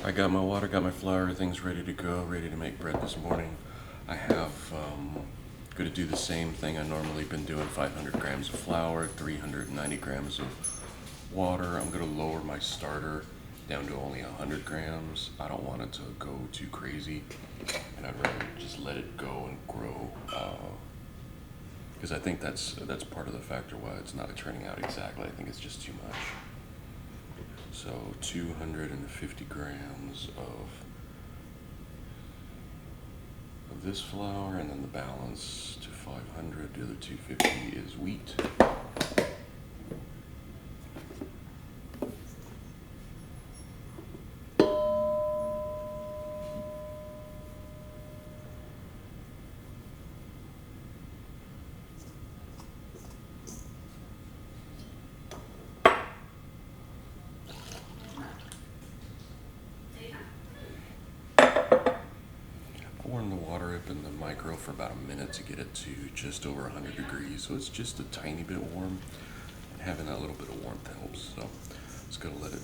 I got my water, got my flour, everything's ready to go, ready to make bread this morning. I have, going to do the same thing I normally been doing, 500 grams of flour, 390 grams of water. I'm going to lower my starter down to only 100 grams. I don't want it to go too crazy, and I'd rather just let it go and grow, because I think that's part of the factor why it's not turning out exactly. I think it's just too much. So 250 grams of this flour, and then the balance to 500. The other 250 is wheat. Warm the water up in the micro for about a minute to get it to just over 100 degrees, so it's just a tiny bit warm, and having that little bit of warmth helps. So just gonna let it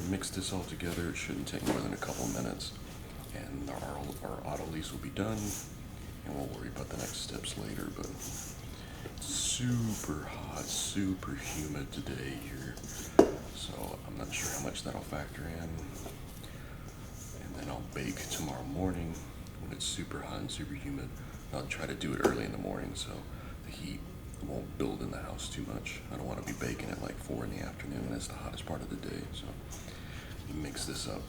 mix this all together. It shouldn't take more than a couple minutes, and our autolyse will be done, and we'll worry about the next steps later. But it's super hot, super humid today here, so I'm not sure how much that'll factor in. And then I'll bake tomorrow morning when it's super hot and super humid. I'll try to do it early in the morning so the heat won't build in the house too much. I don't want to be baking at like 4 in the afternoon when it's the hottest part of the day. So you mix this up.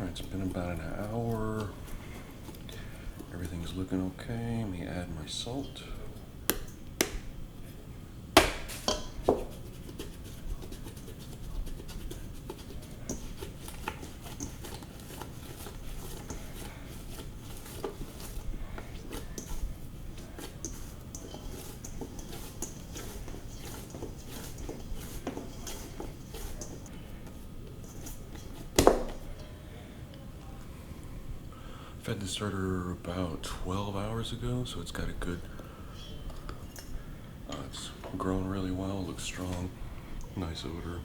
Alright, it's been about an hour. Everything's looking okay. Let me add my salt. Fed the starter about 12 hours ago, so it's got a good, it's grown really well, looks strong, nice odor.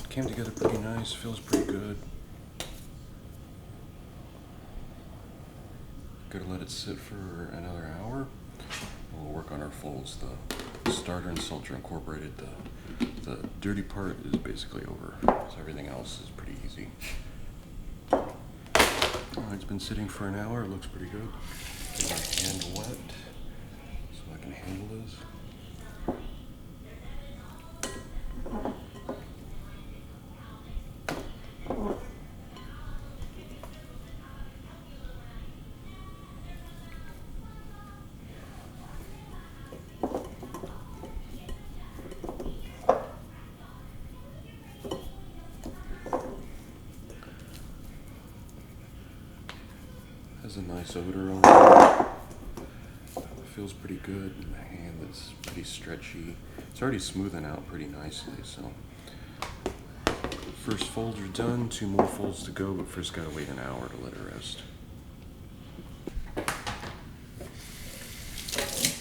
Came together pretty nice, feels pretty good. Gonna let it sit for another hour. We'll work on our folds. The starter and salt are incorporated. The dirty part is basically over, so everything else is pretty easy. It's been sitting for an hour, it looks pretty good. Get my hand wet so I can handle this. Has a nice odor on it. Feels pretty good. My hand is pretty stretchy. It's already smoothing out pretty nicely, so. First folds are done, 2 more folds to go, but first gotta wait an hour to let it rest.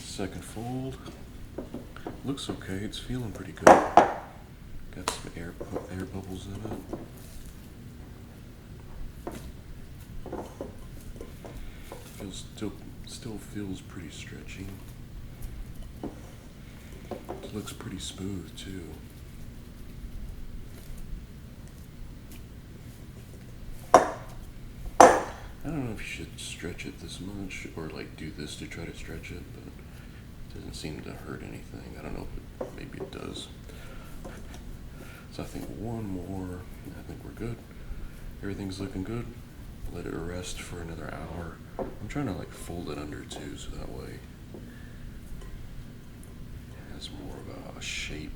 Second fold. Looks okay, it's feeling pretty good. Got some air bubbles in it. Still feels pretty stretchy. It looks pretty smooth too. I don't know if you should stretch it this much or like do this to try to stretch it, but Doesn't seem to hurt anything. I don't know if maybe it does. So I think one more, I think we're good. Everything's looking good. Let it rest for another hour. I'm trying to like fold it under too, so that way it has more of a shape.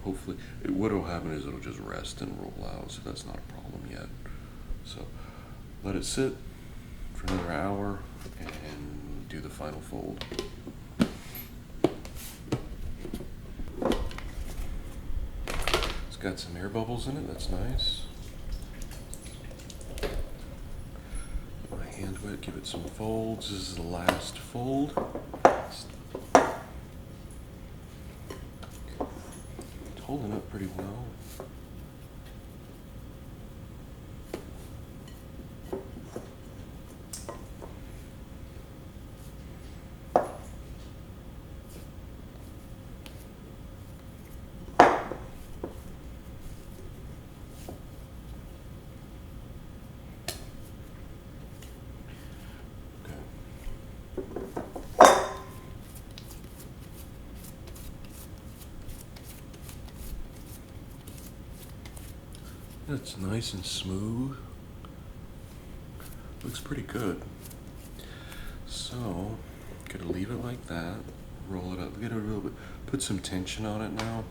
Hopefully, what'll happen is it'll just rest and roll out, so that's not a problem yet. So let it sit for another hour and do the final fold. It's got some air bubbles in it, that's nice. My hand wet, give it some folds. This is the last fold. It's holding up pretty well. It's nice and smooth. Looks pretty good. So, gonna leave it like that. Roll it up. Get a little bit. Put some tension on it now.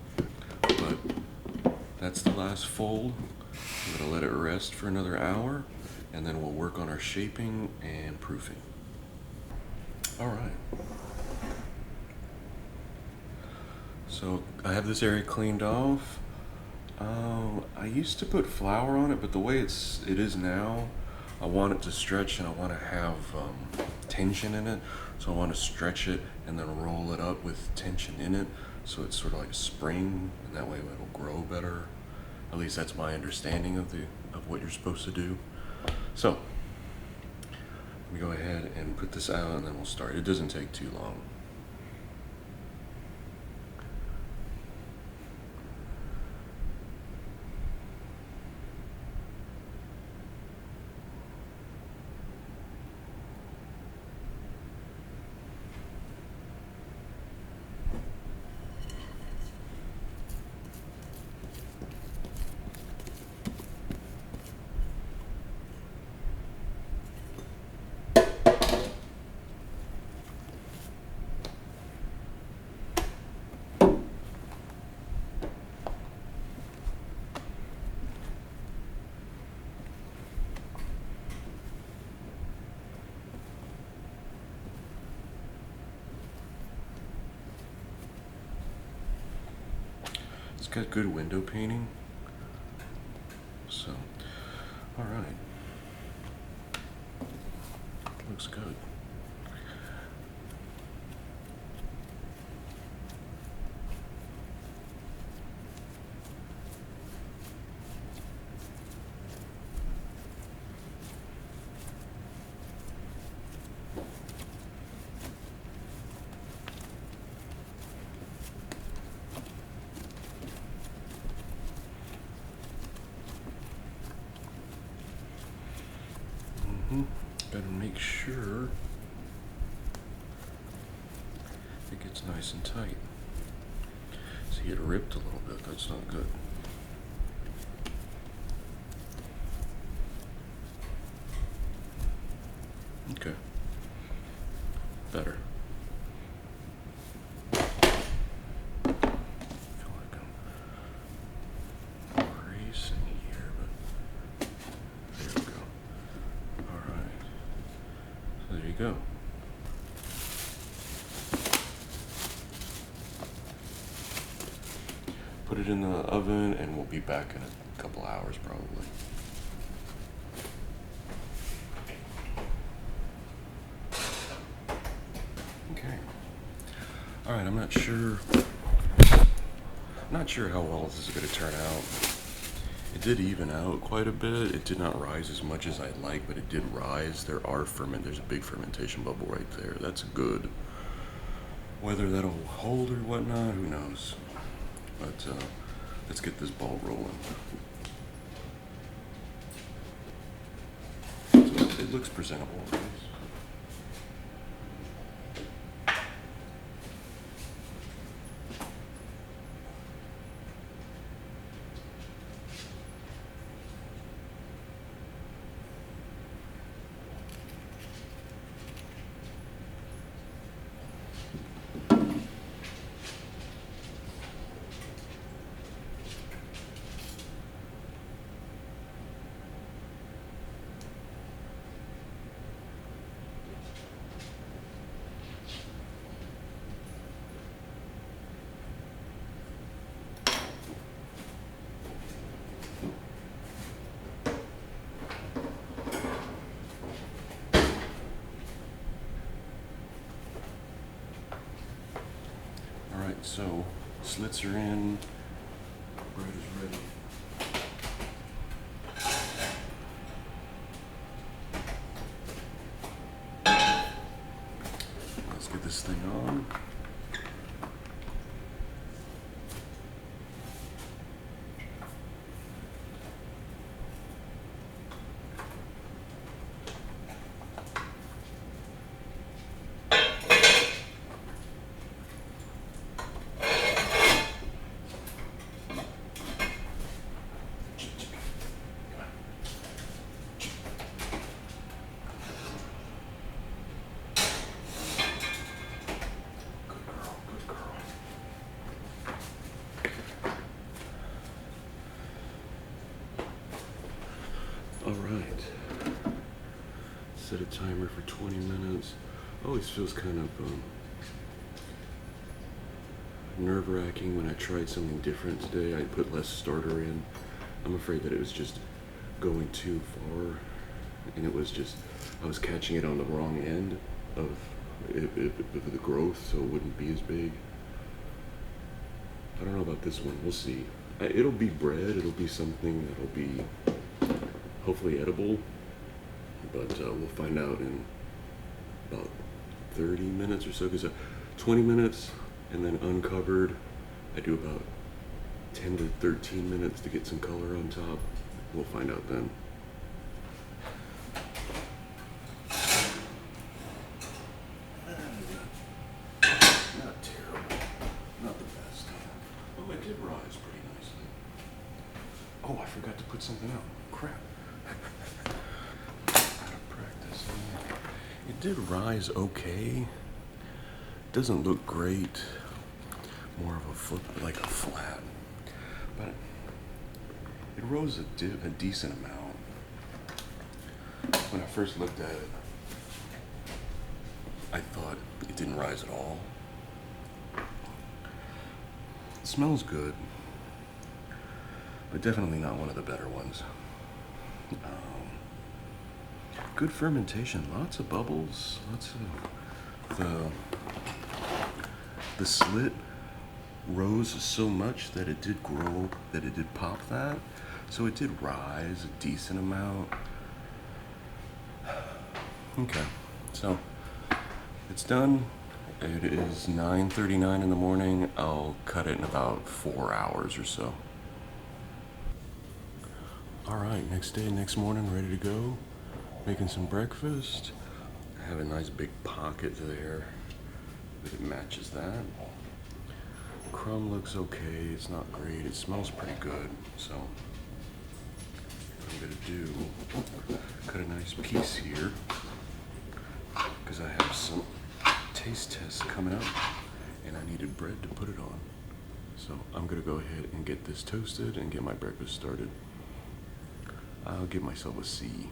But that's the last fold. I'm gonna let it rest for another hour, and then we'll work on our shaping and proofing. All right. So I have this area cleaned off. I used to put flour on it, but the way it is now, I want it to stretch and I want to have tension in it. So I want to stretch it and then roll it up with tension in it, so it's sort of like a spring, and that way it'll grow better. At least that's my understanding of what you're supposed to do. So let me go ahead and put this out, and then we'll start. It doesn't take too long. It's got good window painting, so all right, looks good. Gotta make sure it gets nice and tight. See, it ripped a little bit. That's not good. Okay. Better. I feel like I'm racing here, but there we go. All right. So there you go. Put it in the oven, and we'll be back in a couple hours probably. Okay. All right, I'm not sure how well this is going to turn out. It did even out quite a bit. It did not rise as much as I'd like, but it did rise. There's a big fermentation bubble right there. That's good. Whether that'll hold or whatnot, who knows? But let's get this ball rolling. So it looks presentable. Alright, so slits are in, bread is ready. Let's get this thing on. All right, set a timer for 20 minutes. Always feels kind of nerve-wracking when I tried something different today. I put less starter in. I'm afraid that it was just going too far, and it was just, I was catching it on the wrong end of the growth, so it wouldn't be as big. I don't know about this one, we'll see. It'll be bread, it'll be something that'll be hopefully edible, but we'll find out in about 30 minutes or so, because 20 minutes and then uncovered, I do about 10 to 13 minutes to get some color on top. We'll find out then. Not terrible, not the best. Oh, it did rise pretty nicely. Oh, I forgot to put something out. Crap. Out of practice. It did rise okay. Doesn't look great. More of a flip, like a flat. But it rose a decent amount. When I first looked at it, I thought it didn't rise at all. It smells good, but definitely not one of the better ones. Good fermentation, lots of bubbles, lots of the slit rose so much that it did grow, that it did pop that. So it did rise a decent amount. Okay, so it's done. It is 9:39 in the morning. I'll cut it in about 4 hours or so. All right, next day, next morning, ready to go. Making some breakfast. I have a nice big pocket there, but it matches that. Crumb looks okay, it's not great, it smells pretty good, so what I'm gonna do, cut a nice piece here, because I have some taste tests coming up, and I needed bread to put it on. So I'm gonna go ahead and get this toasted and get my breakfast started. I'll give myself a C.